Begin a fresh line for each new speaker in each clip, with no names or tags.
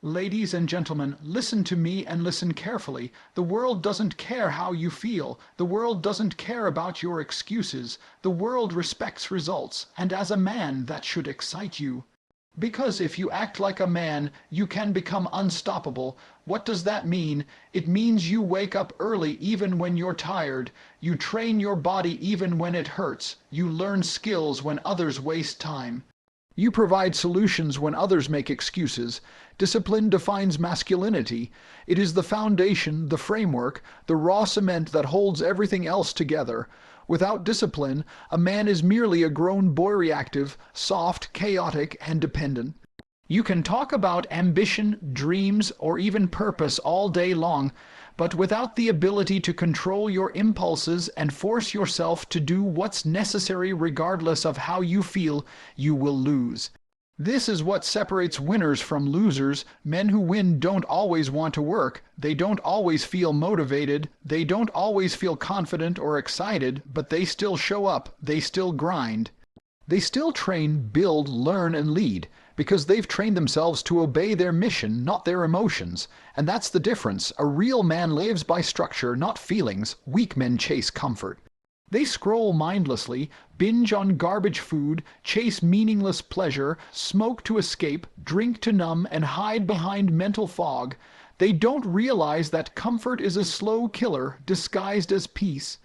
Ladies and gentlemen, listen to me and listen carefully. The world doesn't care how you feel. The world doesn't care about your excuses. The world respects results, and as a man, that should excite you. Because if you act like a man, you can become unstoppable. What does that mean? It means you wake up early even when you're tired. You train your body even when it hurts. You learn skills when others waste time. You provide solutions when others make excuses. Discipline defines masculinity. It is the foundation, the framework, the raw cement that holds everything else together. Without discipline, a man is merely a grown boy, reactive, soft, chaotic, and dependent. You can talk about ambition, dreams, or even purpose all day long, but without the ability to control your impulses and force yourself to do what's necessary regardless of how you feel, you will lose. This is what separates winners from losers. Men who win don't always want to work. They don't always feel motivated. They don't always feel confident or excited, but they still show up. They still grind. They still train, build, learn, and lead, because they've trained themselves to obey their mission, not their emotions. And that's the difference. A real man lives by structure, not feelings. Weak men chase comfort. They scroll mindlessly, binge on garbage food, chase meaningless pleasure, smoke to escape, drink to numb, and hide behind mental fog. They don't realize that comfort is a slow killer disguised as peace.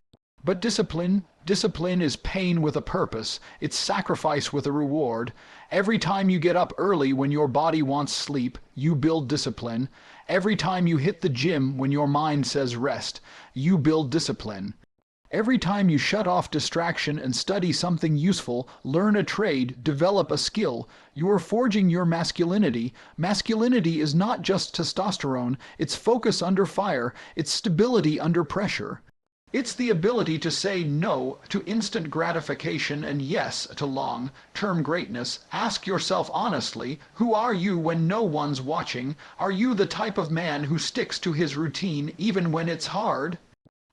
But discipline is pain with a purpose. It's sacrifice with a reward. Every time you get up early when your body wants sleep, you build discipline. Every time you hit the gym when your mind says rest, you build discipline. Every time you shut off distraction and study something useful, learn a trade, develop a skill, you are forging your masculinity. Masculinity is not just testosterone, it's focus under fire, it's stability under pressure. It's the ability to say no to instant gratification and yes to long-term greatness. Ask yourself honestly, who are you when no one's watching? Are you the type of man who sticks to his routine even when it's hard?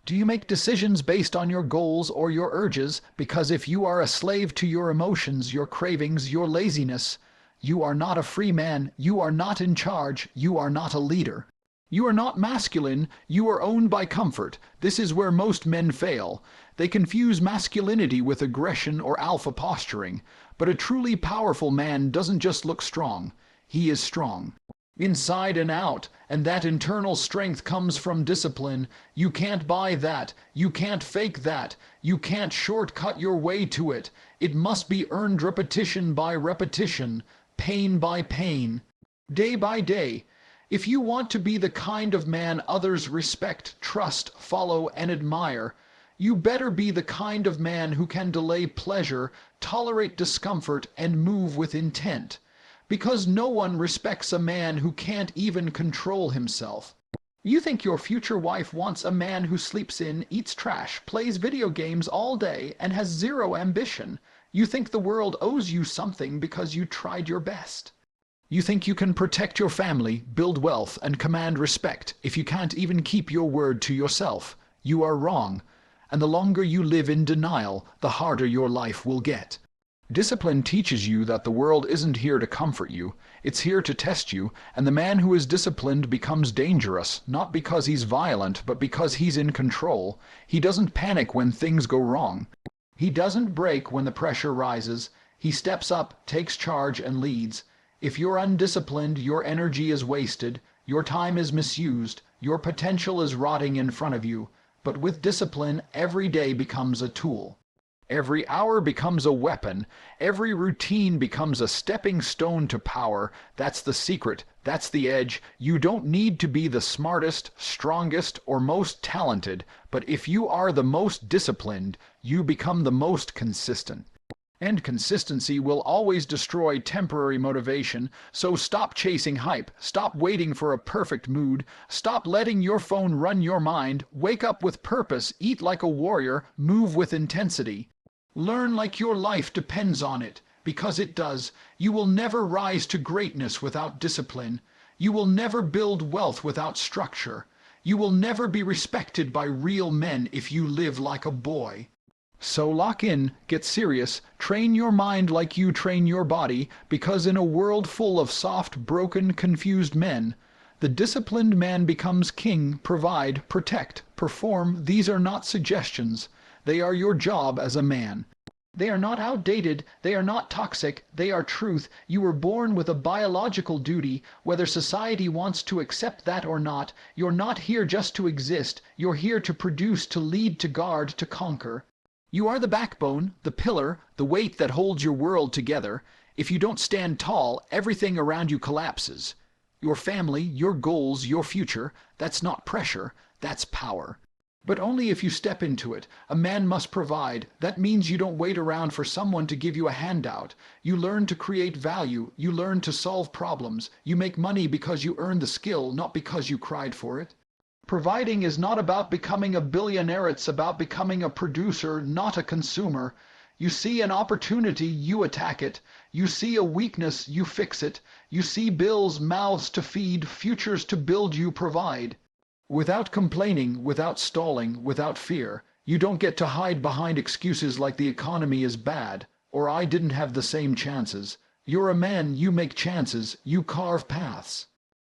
Do you make decisions based on your goals or your urges? Because if you are a slave to your emotions, your cravings, your laziness, you are not a free man, you are not in charge, you are not a leader. You are not masculine, you are owned by comfort. This is where most men fail. They confuse masculinity with aggression or alpha posturing. But a truly powerful man doesn't just look strong, he is strong. Inside and out, and that internal strength comes from discipline. You can't buy that, you can't fake that, you can't shortcut your way to it. It must be earned repetition by repetition, pain by pain, day by day. If you want to be the kind of man others respect, trust, follow, and admire, you better be the kind of man who can delay pleasure, tolerate discomfort, and move with intent. Because no one respects a man who can't even control himself. You think your future wife wants a man who sleeps in, eats trash, plays video games all day, and has zero ambition. You think the world owes you something because you tried your best. You think you can protect your family, build wealth, and command respect if you can't even keep your word to yourself. You are wrong. And the longer you live in denial, the harder your life will get. Discipline teaches you that the world isn't here to comfort you, it's here to test you, and the man who is disciplined becomes dangerous, not because he's violent, but because he's in control. He doesn't panic when things go wrong. He doesn't break when the pressure rises. He steps up, takes charge, and leads. If you're undisciplined, your energy is wasted, your time is misused, your potential is rotting in front of you. But with discipline, every day becomes a tool. Every hour becomes a weapon. Every routine becomes a stepping stone to power. That's the secret. That's the edge. You don't need to be the smartest, strongest, or most talented, but if you are the most disciplined, you become the most consistent. And consistency will always destroy temporary motivation, so stop chasing hype, stop waiting for a perfect mood, stop letting your phone run your mind, wake up with purpose, eat like a warrior, move with intensity. Learn like your life depends on it, because it does. You will never rise to greatness without discipline. You will never build wealth without structure. You will never be respected by real men if you live like a boy. So lock in, get serious, train your mind like you train your body, because in a world full of soft, broken, confused men, the disciplined man becomes king. Provide, protect, perform. These are not suggestions. They are your job as a man. They are not outdated, they are not toxic, they are truth. You were born with a biological duty, whether society wants to accept that or not. You're not here just to exist, you're here to produce, to lead, to guard, to conquer. You are the backbone, the pillar, the weight that holds your world together. If you don't stand tall, everything around you collapses. Your family, your goals, your future, that's not pressure, that's power. But only if you step into it. A man must provide. That means you don't wait around for someone to give you a handout. You learn to create value. You learn to solve problems. You make money because you earned the skill, not because you cried for it. Providing is not about becoming a billionaire. It's about becoming a producer, not a consumer. You see an opportunity, you attack it. You see a weakness, you fix it. You see bills, mouths to feed, futures to build, you provide. Without complaining, without stalling, without fear. You don't get to hide behind excuses like the economy is bad, or I didn't have the same chances. You're a man, you make chances, you carve paths.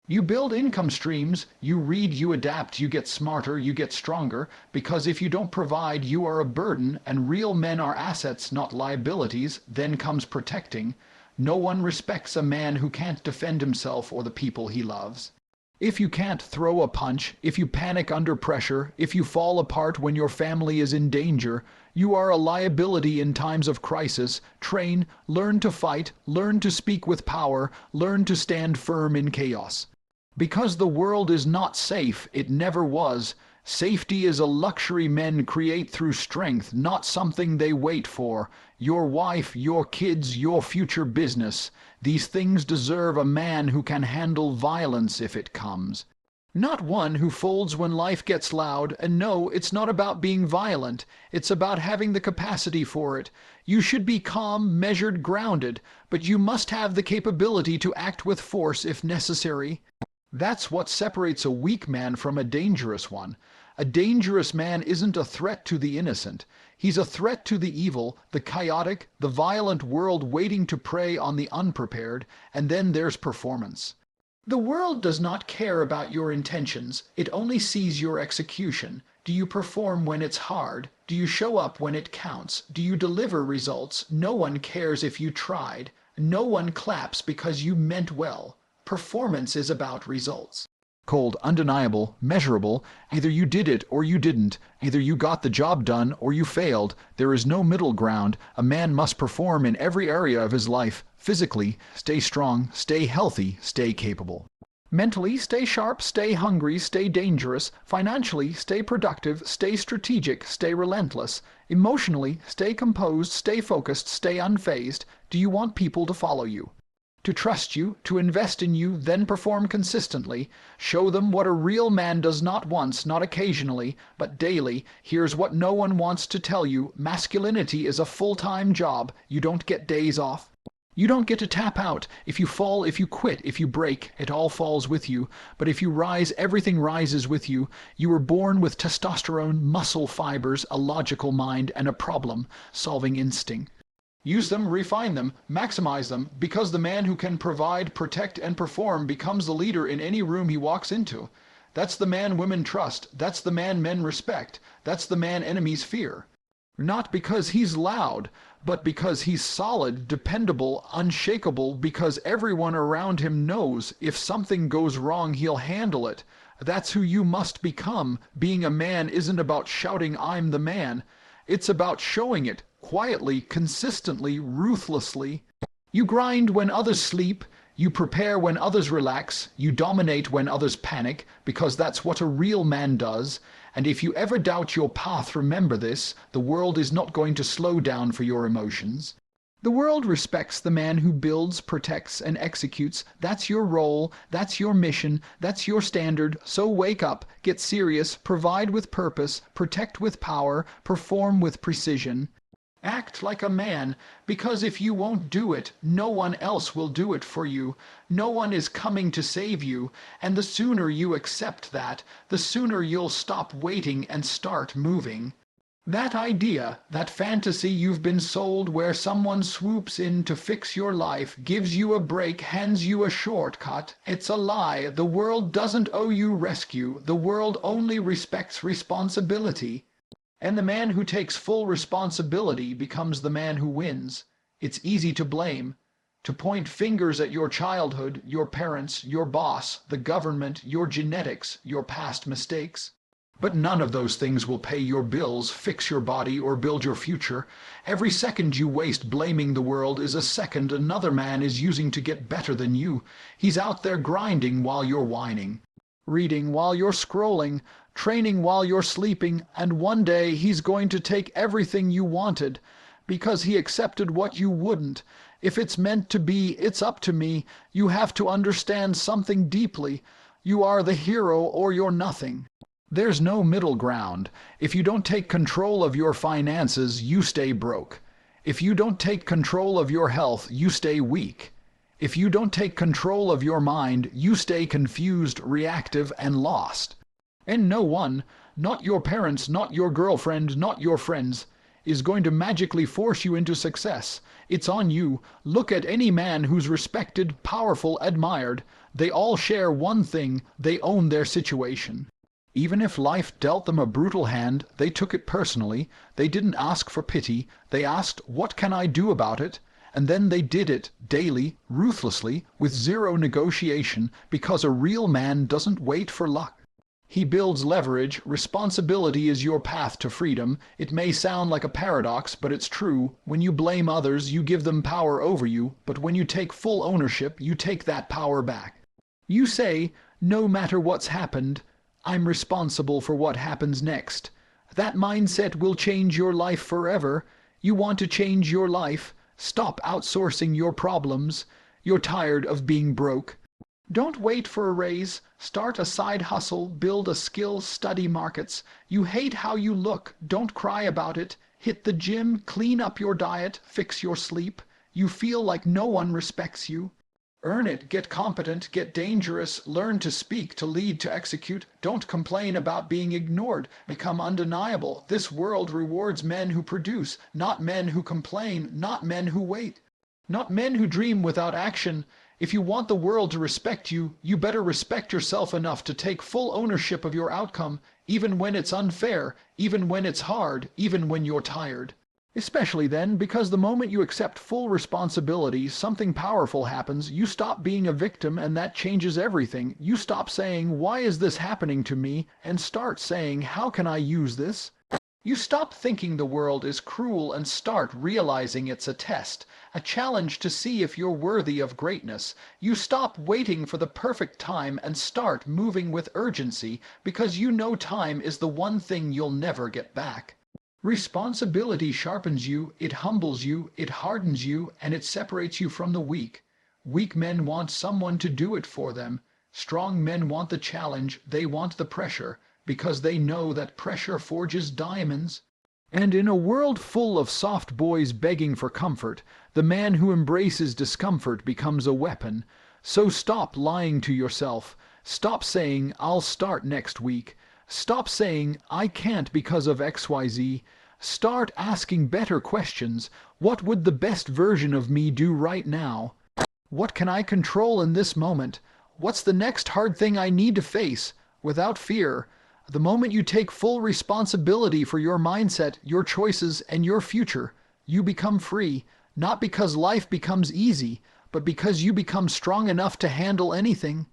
You build income streams, you read, you adapt, you get smarter, you get stronger, because if you don't provide, you are a burden, and real men are assets, not liabilities. Then comes protecting. No one respects a man who can't defend himself or the people he loves. If you can't throw a punch, if you panic under pressure, if you fall apart when your family is in danger, you are a liability in times of crisis. Train, learn to fight, learn to speak with power, learn to stand firm in chaos. Because the world is not safe, it never was. Safety is a luxury men create through strength, not something they wait for. Your wife, your kids, your future business. These things deserve a man who can handle violence if it comes. Not one who folds when life gets loud. And no, it's not about being violent. It's about having the capacity for it. You should be calm, measured, grounded, but you must have the capability to act with force if necessary. That's what separates a weak man from a dangerous one. A dangerous man isn't a threat to the innocent. He's a threat to the evil, the chaotic, the violent world waiting to prey on the unprepared. And then there's performance. The world does not care about your intentions. It only sees your execution. Do you perform when it's hard? Do you show up when it counts? Do you deliver results? No one cares if you tried. No one claps because you meant well. Performance is about results. Cold, undeniable, measurable. Either you did it or you didn't. Either you got the job done or you failed. There is no middle ground. A man must perform in every area of his life. Physically, stay strong, stay healthy, stay capable. Mentally, stay sharp, stay hungry, stay dangerous. Financially, stay productive, stay strategic, stay relentless. Emotionally, stay composed, stay focused, stay unfazed. Do you want people to follow you? To trust you, to invest in you, then perform consistently. Show them what a real man does, not once, not occasionally, but daily. Here's what no one wants to tell you. Masculinity is a full-time job. You don't get days off. You don't get to tap out. If you fall, if you quit, if you break, it all falls with you. But if you rise, everything rises with you. You were born with testosterone, muscle fibers, a logical mind, and a problem-solving instinct. Use them, refine them, maximize them, because the man who can provide, protect, and perform becomes the leader in any room he walks into. That's the man women trust. That's the man men respect. That's the man enemies fear. Not because he's loud, but because he's solid, dependable, unshakable, because everyone around him knows if something goes wrong, he'll handle it. That's who you must become. Being a man isn't about shouting, "I'm the man." It's about showing it, quietly, consistently, ruthlessly. You grind when others sleep. You prepare when others relax. You dominate when others panic, because that's what a real man does. And if you ever doubt your path, remember this: the world is not going to slow down for your emotions. The world respects the man who builds, protects, and executes. That's your role, that's your mission, that's your standard. So wake up, get serious, provide with purpose, protect with power, perform with precision. Act like a man, because if you won't do it, no one else will do it for you. No one is coming to save you, and the sooner you accept that, the sooner you'll stop waiting and start moving. That idea, that fantasy you've been sold where someone swoops in to fix your life, gives you a break, hands you a shortcut, it's a lie. The world doesn't owe you rescue. The world only respects responsibility. And the man who takes full responsibility becomes the man who wins. It's easy to blame, to point fingers at your childhood, your parents, your boss, the government, your genetics, your past mistakes. But none of those things will pay your bills, fix your body, or build your future. Every second you waste blaming the world is a second another man is using to get better than you. He's out there grinding while you're whining, reading while you're scrolling, training while you're sleeping, and one day he's going to take everything you wanted, because he accepted what you wouldn't. If it's meant to be, it's up to me. You have to understand something deeply. You are the hero or you're nothing. There's no middle ground. If you don't take control of your finances, you stay broke. If you don't take control of your health, you stay weak. If you don't take control of your mind, you stay confused, reactive, and lost. And no one, not your parents, not your girlfriend, not your friends, is going to magically force you into success. It's on you. Look at any man who's respected, powerful, admired. They all share one thing: they own their situation. Even if life dealt them a brutal hand, they took it personally. They didn't ask for pity. They asked, "What can I do about it?" And then they did it, daily, ruthlessly, with zero negotiation, because a real man doesn't wait for luck. He builds leverage. Responsibility is your path to freedom. It may sound like a paradox, but it's true. When you blame others, you give them power over you, but when you take full ownership, you take that power back. You say, no matter what's happened, I'm responsible for what happens next. That mindset will change your life forever. You want to change your life? Stop outsourcing your problems. You're tired of being broke. Don't wait for a raise. Start a side hustle, build a skill, study markets. You hate how you look. Don't cry about it. Hit the gym, clean up your diet, fix your sleep. You feel like no one respects you. Earn it, get competent, get dangerous, learn to speak, to lead, to execute. Don't complain about being ignored. Become undeniable. This world rewards men who produce, not men who complain, not men who wait, not men who dream without action. If you want the world to respect you, you better respect yourself enough to take full ownership of your outcome, even when it's unfair, even when it's hard, even when you're tired. Especially then, because the moment you accept full responsibility, something powerful happens. You stop being a victim, and that changes everything. You stop saying, "Why is this happening to me?" and start saying, "How can I use this?" You stop thinking the world is cruel and start realizing it's a test, a challenge to see if you're worthy of greatness. You stop waiting for the perfect time and start moving with urgency, because you know time is the one thing you'll never get back. Responsibility sharpens you, it humbles you, it hardens you, and it separates you from the weak. Weak men want someone to do it for them. Strong men want the challenge, they want the pressure, because they know that pressure forges diamonds. And in a world full of soft boys begging for comfort, the man who embraces discomfort becomes a weapon. So stop lying to yourself. Stop saying, "I'll start next week." Stop saying, "I can't because of XYZ." Start asking better questions. What would the best version of me do right now? What can I control in this moment? What's the next hard thing I need to face? Without fear. The moment you take full responsibility for your mindset, your choices, and your future, you become free, not because life becomes easy, but because you become strong enough to handle anything.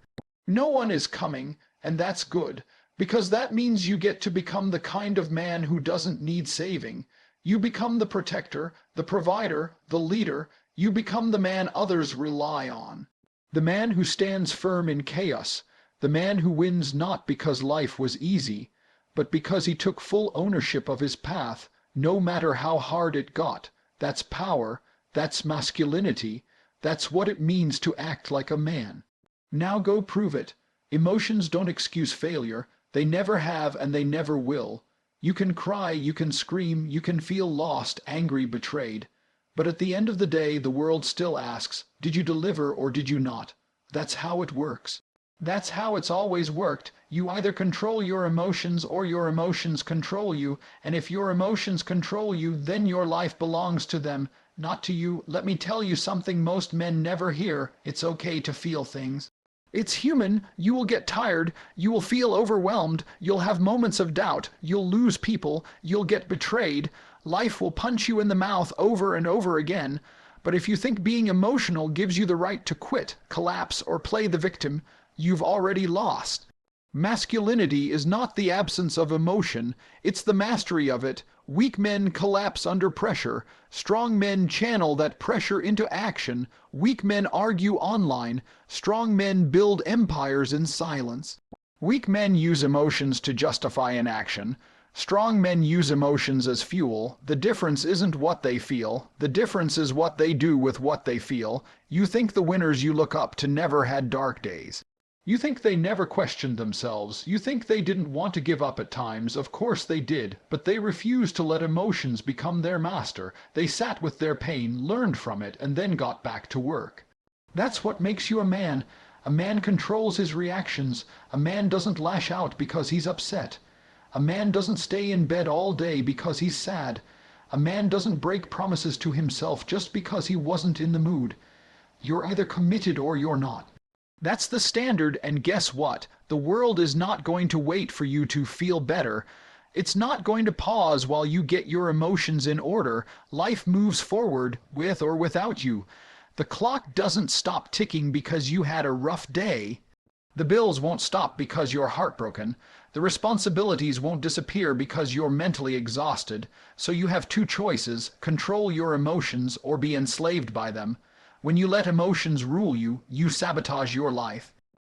No one is coming, and that's good, because that means you get to become the kind of man who doesn't need saving. You become the protector, the provider, the leader. You become the man others rely on. The man who stands firm in chaos. The man who wins not because life was easy, but because he took full ownership of his path, no matter how hard it got. That's power. That's masculinity. That's what it means to act like a man. Now go prove it. Emotions don't excuse failure. They never have and they never will. You can cry, you can scream, you can feel lost, angry, betrayed. But at the end of the day, the world still asks, did you deliver or did you not? That's how it works. That's how it's always worked. You either control your emotions or your emotions control you, and if your emotions control you, then your life belongs to them, not to you. Let me tell you something most men never hear. It's okay to feel things. It's human. You will get tired. You will feel overwhelmed. You'll have moments of doubt. You'll lose people. You'll get betrayed. Life will punch you in the mouth over and over again. But if you think being emotional gives you the right to quit, collapse, or play the victim, you've already lost. Masculinity is not the absence of emotion, it's the mastery of it. Weak men collapse under pressure. Strong men channel that pressure into action. Weak men argue online. Strong men build empires in silence. Weak men use emotions to justify an action. Strong men use emotions as fuel. The difference isn't what they feel. The difference is what they do with what they feel. You think the winners you look up to never had dark days. You think they never questioned themselves. You think they didn't want to give up at times. Of course they did, but they refused to let emotions become their master. They sat with their pain, learned from it, and then got back to work. That's what makes you a man. A man controls his reactions. A man doesn't lash out because he's upset. A man doesn't stay in bed all day because he's sad. A man doesn't break promises to himself just because he wasn't in the mood. You're either committed or you're not. That's the standard, and guess what? The world is not going to wait for you to feel better. It's not going to pause while you get your emotions in order. Life moves forward, with or without you. The clock doesn't stop ticking because you had a rough day. The bills won't stop because you're heartbroken. The responsibilities won't disappear because you're mentally exhausted. So you have two choices: control your emotions or be enslaved by them. When you let emotions rule you, you sabotage your life.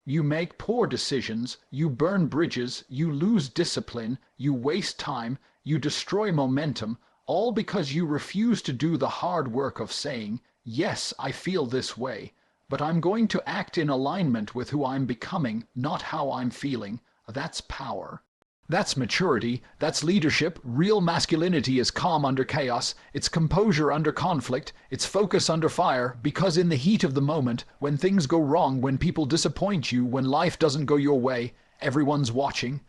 You make poor decisions, you burn bridges, you lose discipline, you waste time, you destroy momentum, all because you refuse to do the hard work of saying, yes, I feel this way, but I'm going to act in alignment with who I'm becoming, not how I'm feeling. That's power. That's maturity, that's leadership. Real masculinity is calm under chaos, it's composure under conflict, it's focus under fire, because in the heat of the moment, when things go wrong, when people disappoint you, when life doesn't go your way, everyone's watching.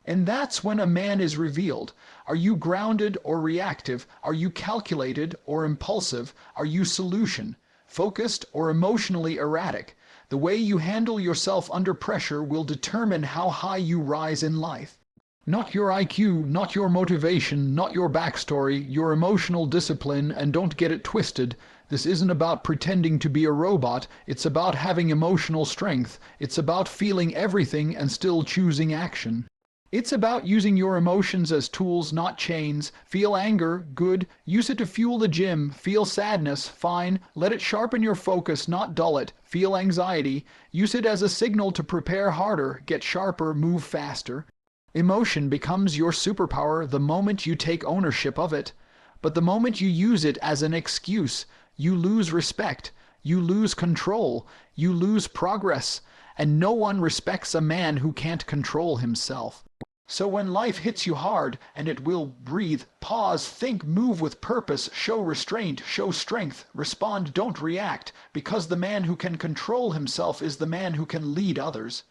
And that's when a man is revealed. Are you grounded or reactive? Are you calculated or impulsive? Are you solution, focused or emotionally erratic? The way you handle yourself under pressure will determine how high you rise in life. Not your IQ, not your motivation, not your backstory, your emotional discipline, and don't get it twisted. This isn't about pretending to be a robot, it's about having emotional strength. It's about feeling everything and still choosing action. It's about using your emotions as tools, not chains. Feel anger, good, use it to fuel the gym. Feel sadness, fine, let it sharpen your focus, not dull it. Feel anxiety, use it as a signal to prepare harder, get sharper, move faster. Emotion becomes your superpower the moment you take ownership of it. But the moment you use it as an excuse, you lose respect, you lose control, you lose progress, and no one respects a man who can't control himself. So when life hits you hard, and it will, breathe, pause, think, move with purpose, show restraint, show strength, respond, don't react, because the man who can control himself is the man who can lead others.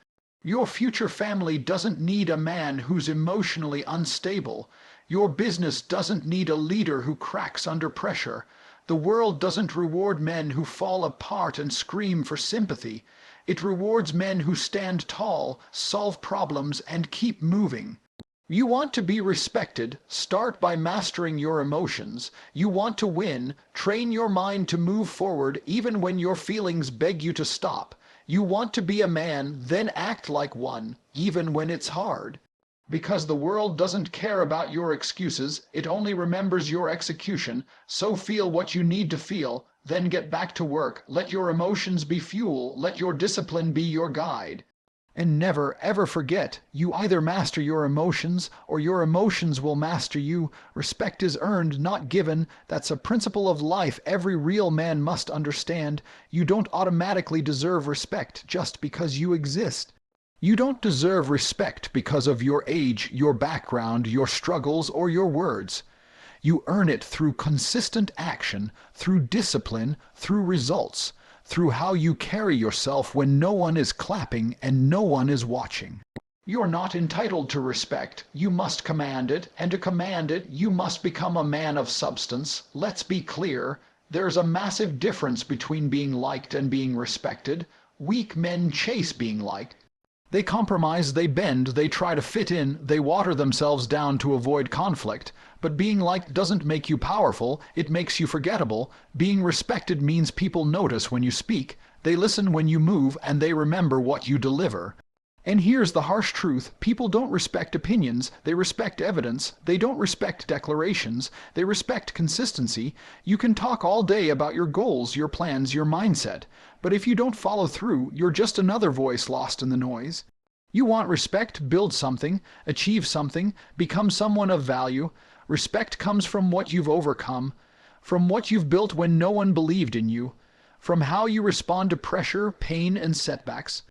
Your future family doesn't need a man who's emotionally unstable. Your business doesn't need a leader who cracks under pressure. The world doesn't reward men who fall apart and scream for sympathy. It rewards men who stand tall, solve problems, and keep moving. You want to be respected, start by mastering your emotions. You want to win, train your mind to move forward even when your feelings beg you to stop. You want to be a man, then act like one, even when it's hard. Because the world doesn't care about your excuses, it only remembers your execution. So feel what you need to feel, then get back to work. Let your emotions be fuel, let your discipline be your guide. And never, ever forget, you either master your emotions, or your emotions will master you. Respect is earned, not given. That's a principle of life every real man must understand. You don't automatically deserve respect just because you exist. You don't deserve respect because of your age, your background, your struggles, or your words. You earn it through consistent action, through discipline, through results, through how you carry yourself when no one is clapping and no one is watching. You're not entitled to respect. You must command it, and to command it, you must become a man of substance. Let's be clear. There's a massive difference between being liked and being respected. Weak men chase being liked. They compromise, they bend, they try to fit in, they water themselves down to avoid conflict. But being liked doesn't make you powerful, it makes you forgettable. Being respected means people notice when you speak, they listen when you move, and they remember what you deliver. And here's the harsh truth. People don't respect opinions, they respect evidence. They don't respect declarations, they respect consistency. You can talk all day about your goals, your plans, your mindset. But if you don't follow through, you're just another voice lost in the noise. You want respect? Build something, achieve something, become someone of value. Respect comes from what you've overcome, from what you've built when no one believed in you, from how you respond to pressure, pain, and setbacks.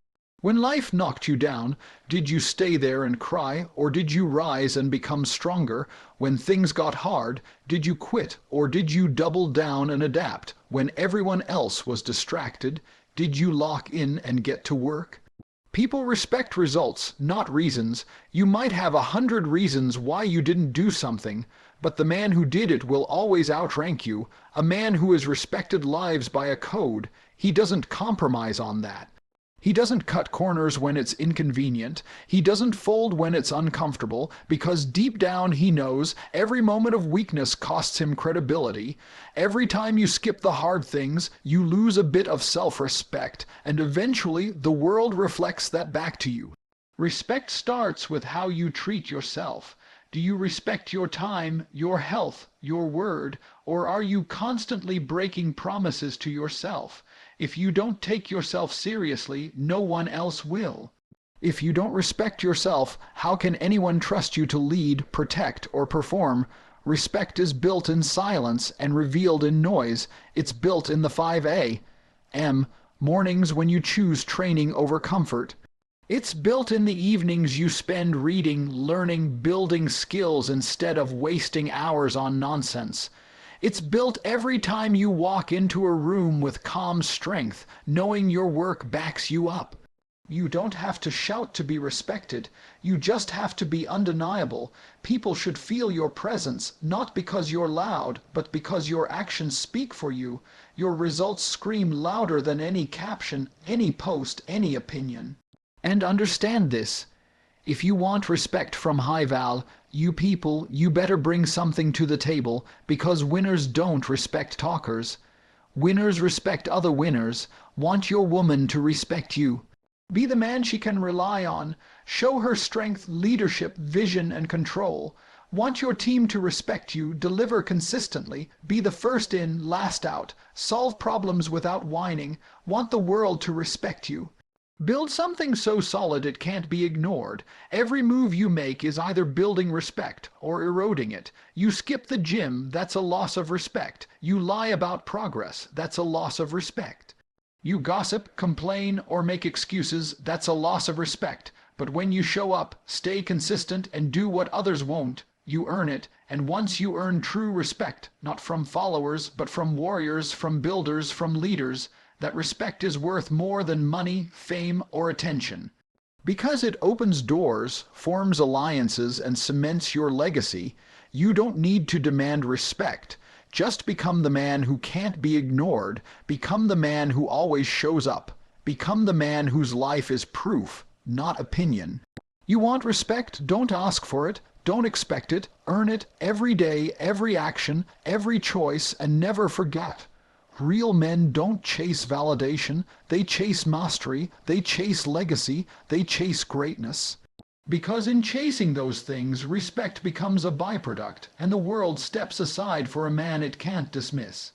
When life knocked you down, did you stay there and cry, or did you rise and become stronger? When things got hard, did you quit, or did you double down and adapt? When everyone else was distracted, did you lock in and get to work? People respect results, not reasons. You might have 100 reasons why you didn't do something, but the man who did it will always outrank you. A man who has respected lives by a code, he doesn't compromise on that. He doesn't cut corners when it's inconvenient. He doesn't fold when it's uncomfortable, because deep down he knows every moment of weakness costs him credibility. Every time you skip the hard things, you lose a bit of self-respect, and eventually the world reflects that back to you. Respect starts with how you treat yourself. Do you respect your time, your health, your word, or are you constantly breaking promises to yourself? If you don't take yourself seriously, no one else will. If you don't respect yourself, how can anyone trust you to lead, protect, or perform? Respect is built in silence and revealed in noise. It's built in the 5A. Mornings when you choose training over comfort. It's built in the evenings you spend reading, learning, building skills instead of wasting hours on nonsense. It's built every time you walk into a room with calm strength, knowing your work backs you up. You don't have to shout to be respected. You just have to be undeniable. People should feel your presence, not because you're loud, but because your actions speak for you. Your results scream louder than any caption, any post, any opinion. And understand this. If you want respect from High Val, you people, you better bring something to the table, because winners don't respect talkers. Winners respect other winners. Want your woman to respect you. Be the man she can rely on. Show her strength, leadership, vision, and control. Want your team to respect you. Deliver consistently. Be the first in, last out. Solve problems without whining. Want the world to respect you. Build something so solid it can't be ignored. Every move you make is either building respect or eroding it. You skip the gym, that's a loss of respect. You lie about progress, that's a loss of respect. You gossip, complain, or make excuses, that's a loss of respect. But when you show up, stay consistent, and do what others won't, you earn it. And once you earn true respect, not from followers, but from warriors, from builders, from leaders, that respect is worth more than money, fame, or attention. Because it opens doors, forms alliances, and cements your legacy, you don't need to demand respect. Just become the man who can't be ignored. Become the man who always shows up. Become the man whose life is proof, not opinion. You want respect? Don't ask for it. Don't expect it. Earn it every day, every action, every choice, and never forget. Real men don't chase validation, they chase mastery, they chase legacy, they chase greatness. Because in chasing those things, respect becomes a byproduct, and the world steps aside for a man it can't dismiss.